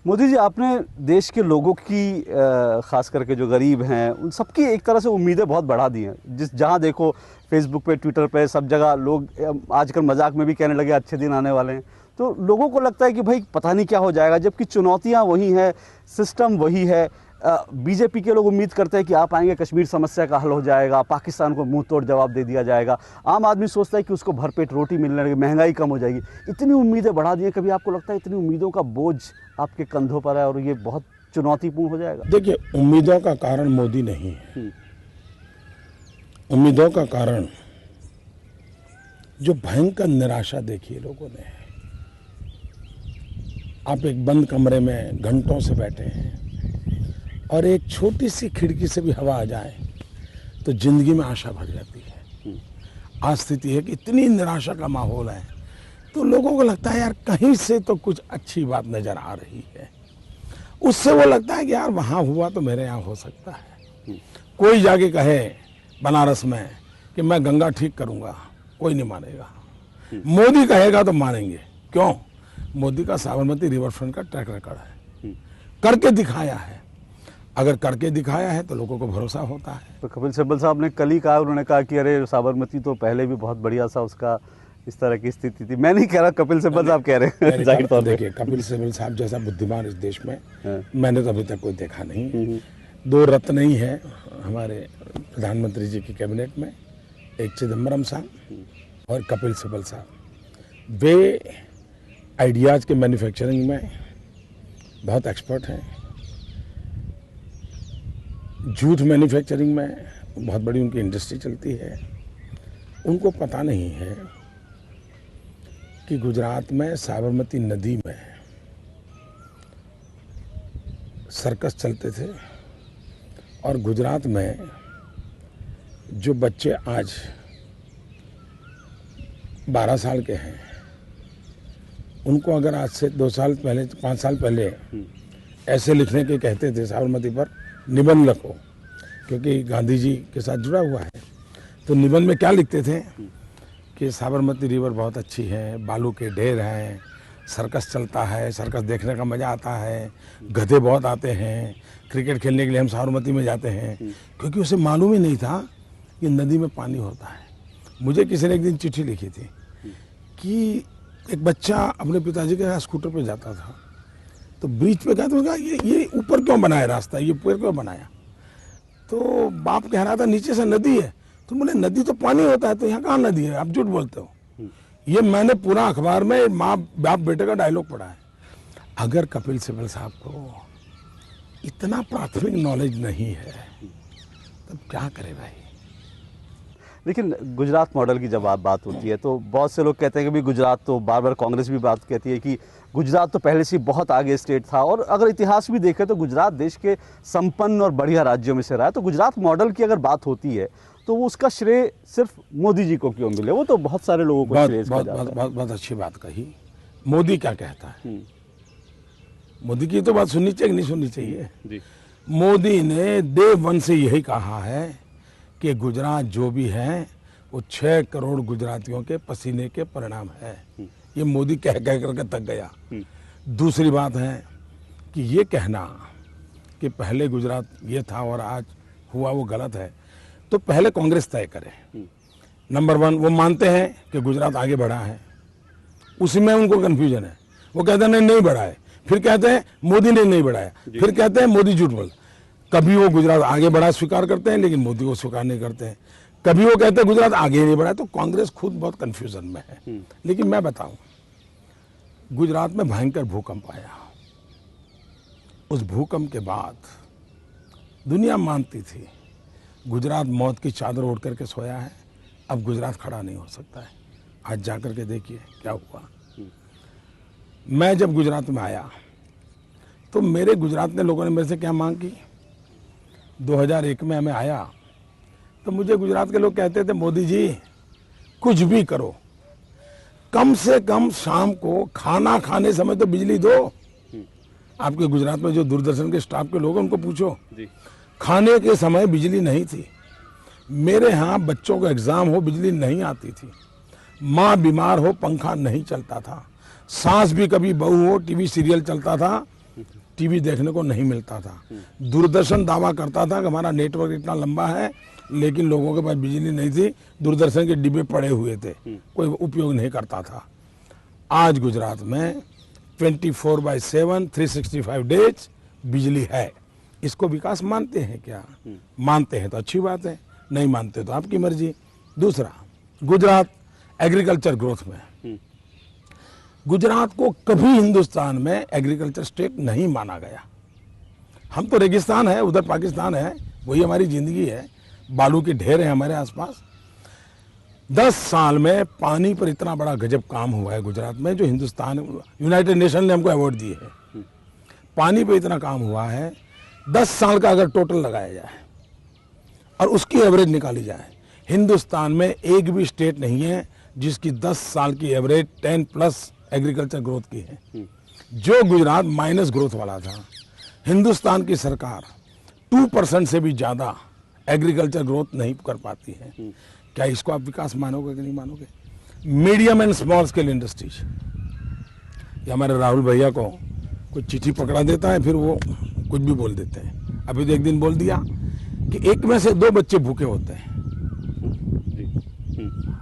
मोदी जी, आपने देश के लोगों की खास करके जो गरीब हैं उन सबकी एक तरह से उम्मीदें बहुत बढ़ा दी हैं। जहाँ देखो फेसबुक पे, ट्विटर पे, सब जगह लोग आजकल मजाक में भी कहने लगे अच्छे दिन आने वाले हैं। तो लोगों को लगता है कि भाई पता नहीं क्या हो जाएगा, जबकि चुनौतियाँ वही हैं, सिस्टम वही है। बीजेपी के लोग उम्मीद करते हैं कि आप आएंगे, कश्मीर समस्या का हल हो जाएगा, पाकिस्तान को मुंह तोड़ जवाब दे दिया जाएगा। आम आदमी सोचता है कि उसको भरपेट रोटी मिलने लगी, महंगाई कम हो जाएगी। इतनी उम्मीदें बढ़ा दी हैं, कभी आपको लगता है इतनी उम्मीदों का बोझ आपके कंधों पर है और ये बहुत चुनौतीपूर्ण हो जाएगा? देखिए, उम्मीदों का कारण मोदी नहीं है। उम्मीदों का कारण जो भयंकर निराशा देखी है लोगों ने। आप एक बंद कमरे में घंटों से बैठे हैं और एक छोटी सी खिड़की से भी हवा आ जाए तो जिंदगी में आशा भर जाती है। आज स्थिति है कि इतनी निराशा का माहौल है तो लोगों को लगता है यार कहीं से तो कुछ अच्छी बात नजर आ रही है। उससे वो लगता है कि यार वहां हुआ तो मेरे यहाँ हो सकता है। कोई जाके कहे बनारस में कि मैं गंगा ठीक करूंगा, कोई नहीं मानेगा। मोदी कहेगा तो मानेंगे। क्यों? मोदी का साबरमती रिवर फ्रंट का ट्रैक रिकॉर्ड है, करके दिखाया है। अगर करके दिखाया है तो लोगों को भरोसा होता है। तो कपिल सिब्बल साहब ने कल ही कहा, उन्होंने कहा कि अरे साबरमती तो पहले भी बहुत बढ़िया सा उसका इस तरह की स्थिति थी। मैं नहीं कह रहा, कपिल सिब्बल साहब कह रहे हैं जाहिर तौर पे। देखिए, कपिल सिब्बल साहब जैसा बुद्धिमान इस देश में मैंने तो अभी तक कोई देखा नहीं। दो रत्न ही है हमारे प्रधानमंत्री जी की कैबिनेट में, एक चिदम्बरम साहब और कपिल सिब्बल साहब। वे आइडियाज़ के मैन्युफैक्चरिंग में बहुत एक्सपर्ट हैं। झूठ मैन्युफैक्चरिंग में बहुत बड़ी उनकी इंडस्ट्री चलती है। उनको पता नहीं है कि गुजरात में साबरमती नदी में सर्कस चलते थे और गुजरात में जो बच्चे आज 12 साल के हैं उनको अगर आज से 2 साल पहले, 5 साल पहले ऐसे लिखने के कहते थे साबरमती पर निबंध लिखो, क्योंकि गांधी जी के साथ जुड़ा हुआ है, तो निबंध में क्या लिखते थे कि साबरमती रिवर बहुत अच्छी है, बालू के ढेर हैं, सर्कस चलता है, सर्कस देखने का मज़ा आता है, गधे बहुत आते हैं, क्रिकेट खेलने के लिए हम साबरमती में जाते हैं। क्योंकि उसे मालूम ही नहीं था कि नदी में पानी होता है। मुझे किसी ने एक दिन चिट्ठी लिखी थी कि एक बच्चा अपने पिताजी के साथ स्कूटर पे जाता था, तो बीच पे कहता था ये ऊपर क्यों बनाया रास्ता, ये ऊपर क्यों बनाया? तो बाप कह रहा था नीचे से नदी है। तो बोले नदी तो पानी होता है, तो यहाँ कहाँ नदी है, आप झूठ बोलते हो। ये मैंने पूरा अखबार में माँ बाप बेटे का डायलॉग पढ़ा है। अगर कपिल सिब्बल साहब को इतना प्राथमिक नॉलेज नहीं है तब क्या करे भाई। लेकिन गुजरात मॉडल की जब बात होती है तो बहुत से लोग कहते हैं कि भाई गुजरात तो, बार बार कांग्रेस भी बात कहती है कि गुजरात तो पहले से बहुत आगे स्टेट था, और अगर इतिहास भी देखें तो गुजरात देश के संपन्न और बढ़िया राज्यों में से रहा है। तो गुजरात मॉडल की अगर बात होती है तो वो उसका श्रेय सिर्फ मोदी जी को क्यों मिले? वो तो बहुत सारे लोगों को श्रेय इसका जाता है। बहुत अच्छी बात कही। मोदी क्या कहता है? मोदी की तो बात सुननी चाहिए, नहीं सुननी चाहिए जी। मोदी ने डे वन से यही कहा है कि गुजरात जो भी है वो 6 करोड़ गुजरातियों के पसीने के परिणाम है। ये मोदी कह करके थक गया। दूसरी बात है कि ये कहना कि पहले गुजरात ये था और आज हुआ वो गलत है, तो पहले कांग्रेस तय करे। नंबर 1, वो मानते हैं कि गुजरात आगे बढ़ा है, उसी में उनको कंफ्यूजन है। वो कहते हैं नहीं बढ़ा है, फिर कहते हैं मोदी ने नहीं बढ़ाया, फिर कहते हैं मोदी झूठ बोल। कभी वो गुजरात आगे बढ़ा स्वीकार करते हैं लेकिन मोदी को स्वीकार नहीं करते हैं। कभी वो कहते हैं गुजरात आगे नहीं बढ़ा। तो कांग्रेस खुद बहुत कंफ्यूजन में है। लेकिन मैं बताऊं, गुजरात में भयंकर भूकंप आया। उस भूकंप के बाद दुनिया मानती थी गुजरात मौत की चादर ओढ़ करके सोया है, अब गुजरात खड़ा नहीं हो सकता है। आज जाकर के देखिए क्या हुआ। मैं जब गुजरात में आया तो मेरे गुजरात के लोगों ने मेरे से क्या मांग की। 2001 में मैं आया तो मुझे गुजरात के लोग कहते थे मोदी जी कुछ भी करो, कम से कम शाम को खाना खाने समय तो बिजली दो। आपके गुजरात में जो दूरदर्शन के स्टाफ के लोग हैं उनको पूछो जी। खाने के समय बिजली नहीं थी। मेरे यहाँ बच्चों का एग्जाम हो बिजली नहीं आती थी, माँ बीमार हो पंखा नहीं चलता था, सास भी कभी बहू हो टीवी सीरियल चलता था टीवी देखने को नहीं मिलता था। दूरदर्शन दावा करता था कि हमारा नेटवर्क इतना लंबा है, लेकिन लोगों के पास बिजली नहीं थी, दूरदर्शन के डिब्बे पड़े हुए थे, कोई उपयोग नहीं करता था। आज गुजरात में 24/7 365 डेज बिजली है। इसको विकास मानते हैं क्या? मानते हैं तो अच्छी बात है, नहीं मानते तो आपकी मर्जी। दूसरा, गुजरात एग्रीकल्चर ग्रोथ में, गुजरात को कभी हिंदुस्तान में एग्रीकल्चर स्टेट नहीं माना गया। हम तो रेगिस्तान है, उधर पाकिस्तान है, वही हमारी जिंदगी है, बालू के ढेर हैं हमारे आसपास। 10 साल में पानी पर इतना बड़ा गजब काम हुआ है गुजरात में, जो हिंदुस्तान, यूनाइटेड नेशन ने हमको अवार्ड दिए है। पानी पे इतना काम हुआ है, 10 साल का अगर टोटल लगाया जाए और उसकी एवरेज निकाली जाए, हिंदुस्तान में एक भी स्टेट नहीं है जिसकी 10 साल की एवरेज 10+ एग्रीकल्चर ग्रोथ की है। जो गुजरात माइनस ग्रोथ वाला था, हिंदुस्तान की सरकार 2% से भी ज्यादा एग्रीकल्चर ग्रोथ नहीं कर पाती है। क्या इसको आप विकास मानोगे कि नहीं मानोगे? Medium and small scale industries, ये हमारे राहुल भैया को कोई चिट्ठी पकड़ा देता है, फिर वो कुछ भी बोल देते हैं। अभी तो एक दिन बोल दिया कि 1 में से 2 बच्चे भूखे होते हैं।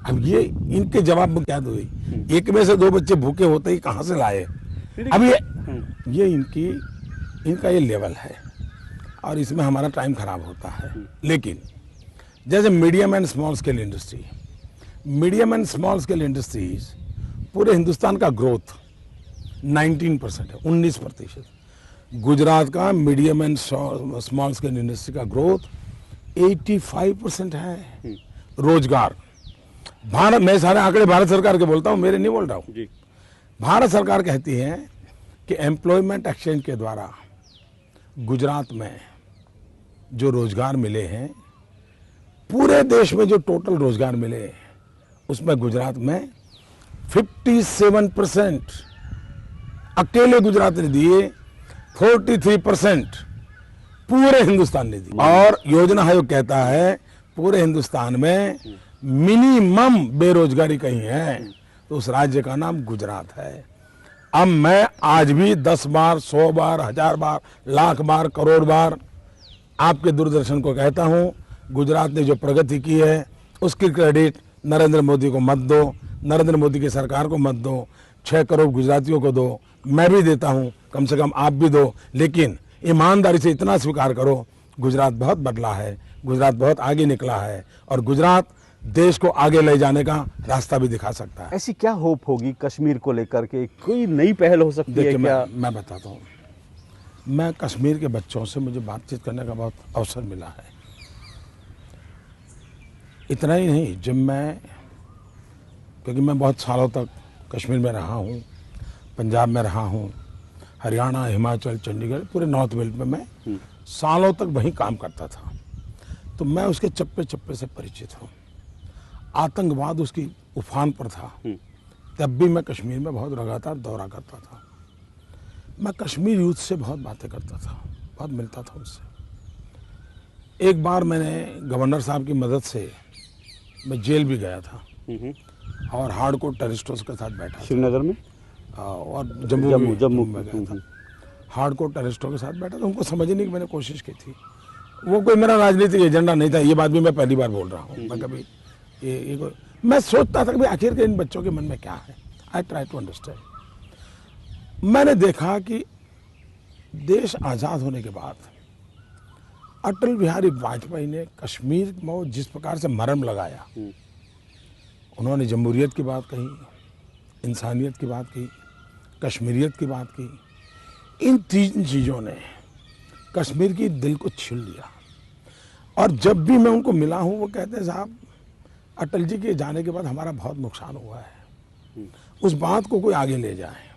अब ये इनके जवाब में क्या दो? 1 में से 2 बच्चे भूखे होते ही कहां से लाए? अब ये इनका ये लेवल है और इसमें हमारा टाइम खराब होता है। लेकिन जैसे medium and small scale industry, medium and small scale industries, पूरे हिंदुस्तान का ग्रोथ 19% है, 19%। गुजरात का medium and small scale industry का ग्रोथ 85% है। रोजगार, भारत, मैं सारे आंकड़े भारत सरकार के बोलता हूं, मेरे नहीं बोल रहा हूं। भारत सरकार कहती है कि एम्प्लॉयमेंट एक्सचेंज के द्वारा गुजरात में जो रोजगार मिले हैं, पूरे देश में जो टोटल रोजगार मिले, उसमें गुजरात में 57% अकेले गुजरात ने दिए, 43% पूरे हिंदुस्तान ने दिए। और योजना आयोग कहता है पूरे हिंदुस्तान में मिनिमम बेरोजगारी कहीं है तो उस राज्य का नाम गुजरात है। अब मैं आज भी 10 बार, 100 बार, 1000 बार, लाख बार, करोड़ बार आपके दूरदर्शन को कहता हूं, गुजरात ने जो प्रगति की है उसकी क्रेडिट नरेंद्र मोदी को मत दो, नरेंद्र मोदी की सरकार को मत दो, 6 करोड़ गुजरातियों को दो, मैं भी देता हूं, कम से कम आप भी दो। लेकिन ईमानदारी से इतना स्वीकार करो, गुजरात बहुत बदला है, गुजरात बहुत आगे निकला है और गुजरात देश को आगे ले जाने का रास्ता भी दिखा सकता है। ऐसी क्या होप होगी कश्मीर को लेकर के? कोई नई पहल हो सकती है क्या? मैं बताता हूँ, मैं कश्मीर के बच्चों से मुझे बातचीत करने का बहुत अवसर मिला है। इतना ही नहीं, जब मैं, क्योंकि मैं बहुत सालों तक कश्मीर में रहा हूँ, पंजाब में रहा हूँ, हरियाणा, हिमाचल, चंडीगढ़, पूरे नॉर्थ बेल्ट में मैं सालों तक वहीं काम करता था, तो मैं उसके चप्पे चप्पे से परिचित हूँ। आतंकवाद उसकी उफान पर था, तब भी मैं कश्मीर में बहुत लगातार दौरा करता था। मैं कश्मीर यूथ से बहुत बातें करता था, बहुत मिलता था उनसे। एक बार मैंने गवर्नर साहब की मदद से मैं जेल भी गया था और हार्डकोर टेररिस्टों के साथ बैठा, श्रीनगर में और जम्मू में गया था। हम्म। हार्डकोर टेररिस्टों के साथ बैठा था, उनको समझने की मैंने कोशिश की थी। वो कोई मेरा राजनीतिक एजेंडा नहीं था, ये बात भी मैं पहली बार बोल रहा हूँ। मैं कभी मैं सोचता था कि आखिर के इन बच्चों के मन में क्या है। I try to understand. मैंने देखा कि देश आज़ाद होने के बाद अटल बिहारी वाजपेयी ने कश्मीर में जिस प्रकार से मरहम लगाया, उन्होंने जमहूरियत की बात कही, इंसानियत की बात की, कश्मीरियत की बात की, इन 3 चीज़ों ने कश्मीर की दिल को छीन लिया। और जब भी मैं उनको मिला हूँ, वो कहते हैं साहब, अटल जी के जाने के बाद हमारा बहुत नुकसान हुआ है, उस बात को कोई आगे ले जाए।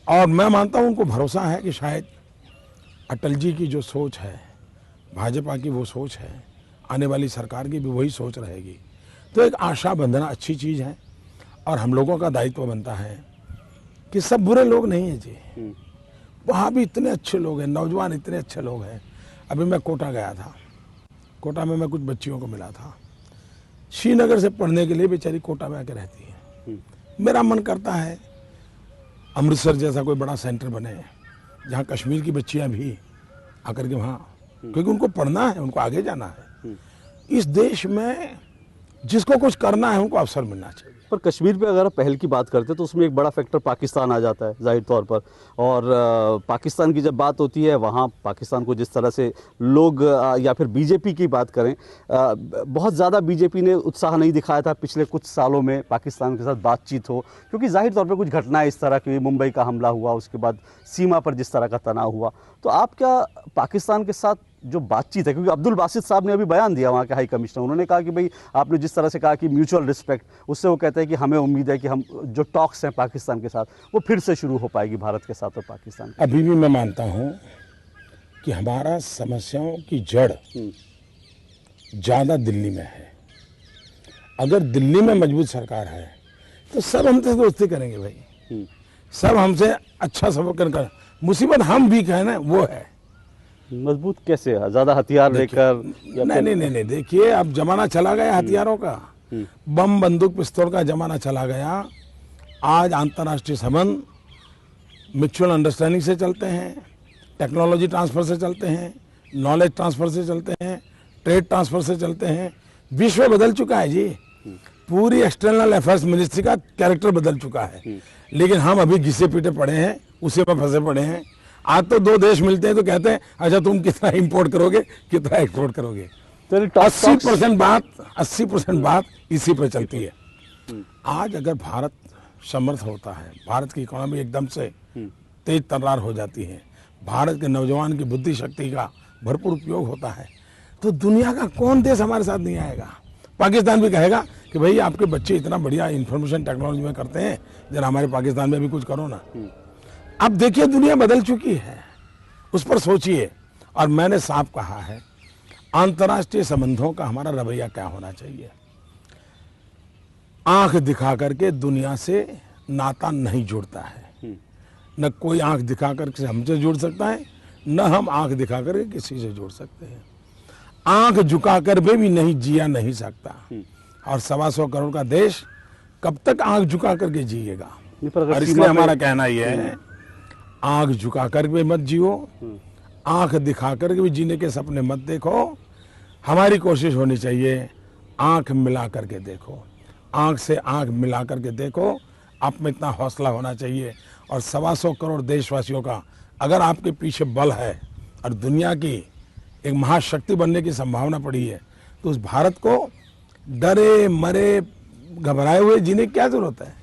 और मैं मानता हूँ उनको भरोसा है कि शायद अटल जी की जो सोच है, भाजपा की वो सोच है, आने वाली सरकार की भी वही सोच रहेगी। तो एक आशा बंधना अच्छी चीज़ है और हम लोगों का दायित्व बनता है कि सब बुरे लोग नहीं हैं जी, वहाँ भी इतने अच्छे लोग हैं, नौजवान इतने अच्छे लोग हैं। अभी मैं कोटा गया था, कोटा में मैं कुछ बच्चियों को मिला था, श्रीनगर से पढ़ने के लिए बेचारी कोटा में आके रहती है। मेरा मन करता है अमृतसर जैसा कोई बड़ा सेंटर बने जहाँ कश्मीर की बच्चियां भी आकर के वहाँ, क्योंकि उनको पढ़ना है, उनको आगे जाना है। इस देश में जिसको कुछ करना है उनको अवसर मिलना चाहिए। पर कश्मीर पे अगर आप पहल की बात करते हैं तो उसमें एक बड़ा फैक्टर पाकिस्तान आ जाता है जाहिर तौर पर, और पाकिस्तान की जब बात होती है वहाँ पाकिस्तान को जिस तरह से लोग या फिर बीजेपी की बात करें, बहुत ज़्यादा बीजेपी ने उत्साह नहीं दिखाया था पिछले कुछ सालों में पाकिस्तान के साथ बातचीत हो, क्योंकि जाहिर तौर पर कुछ घटनाएं इस तरह की, मुंबई का हमला हुआ, उसके बाद सीमा पर जिस तरह का तनाव हुआ। तो आप क्या पाकिस्तान के साथ जो बातचीत है, क्योंकि अब्दुल बासित साहब ने अभी बयान दिया वहाँ के हाई कमिश्नर, उन्होंने कहा कि भाई आपने जिस तरह से कहा कि म्यूचुअल रिस्पेक्ट, उससे वो कहते हैं कि हमें उम्मीद है कि हम जो टॉक्स हैं पाकिस्तान के साथ वो फिर से शुरू हो पाएगी भारत के साथ और पाकिस्तान के। अभी भी मैं मानता हूँ कि हमारा समस्याओं की जड़ ज़्यादा दिल्ली में है। अगर दिल्ली में मजबूत सरकार है तो सब हमसे दोस्ती करेंगे भाई, सब हमसे अच्छा सफर कर। मुसीबत हम भी कहें ना, वो है मजबूत कैसे है, ज्यादा हथियार लेकर? नहीं, देखिए अब जमाना चला गया हथियारों का, बम बंदूक पिस्तौल का जमाना चला गया। आज अंतर्राष्ट्रीय संबंध म्यूचुअल अंडरस्टैंडिंग से चलते हैं, टेक्नोलॉजी ट्रांसफर से चलते हैं, नॉलेज ट्रांसफर से चलते हैं, ट्रेड ट्रांसफर से चलते हैं। विश्व बदल चुका है जी, पूरी एक्सटर्नल अफेयर्स मिनिस्ट्री का कैरेक्टर बदल चुका है, लेकिन हम अभी घिसे पीटे पड़े हैं, उसी में फंसे पड़े हैं। आज तो दो देश मिलते हैं तो कहते हैं अच्छा तुम कितना इंपोर्ट करोगे, कितना एक्सपोर्ट करोगे। 80% बात इसी पर चलती है। आज अगर भारत समर्थ होता है, भारत की इकोनॉमी एकदम से तेज तर्रार हो जाती है, भारत के नौजवान की बुद्धि शक्ति का भरपूर उपयोग होता है, तो दुनिया का कौन देश हमारे साथ नहीं आएगा। पाकिस्तान भी कहेगा कि भाई आपके बच्चे इतना बढ़िया इंफॉर्मेशन टेक्नोलॉजी में करते हैं, जरा हमारे पाकिस्तान में भी कुछ करो ना। अब देखिए दुनिया बदल चुकी है, उस पर सोचिए। और मैंने साफ कहा है अंतर्राष्ट्रीय संबंधों का हमारा रवैया क्या होना चाहिए। आंख दिखा करके दुनिया से नाता नहीं जुड़ता है, न कोई आंख दिखा करके हमसे जुड़ सकता है, न हम आंख दिखा करके किसी से जुड़ सकते हैं। आंख झुका कर भी नहीं जिया नहीं सकता, और 125 करोड़ का देश कब तक आंख झुका करके जिएगा। और इसलिए हमारा कहना यह है आंख झुका कर भी मत जियो, आंख दिखा कर भी जीने के सपने मत देखो। हमारी कोशिश होनी चाहिए आंख मिला करके देखो, आंख से आंख मिला करके देखो। आप में इतना हौसला होना चाहिए, और 125 करोड़ देशवासियों का अगर आपके पीछे बल है और दुनिया की एक महाशक्ति बनने की संभावना पड़ी है, तो उस भारत को डरे मरे घबराए हुए जीने की क्या जरूरत है।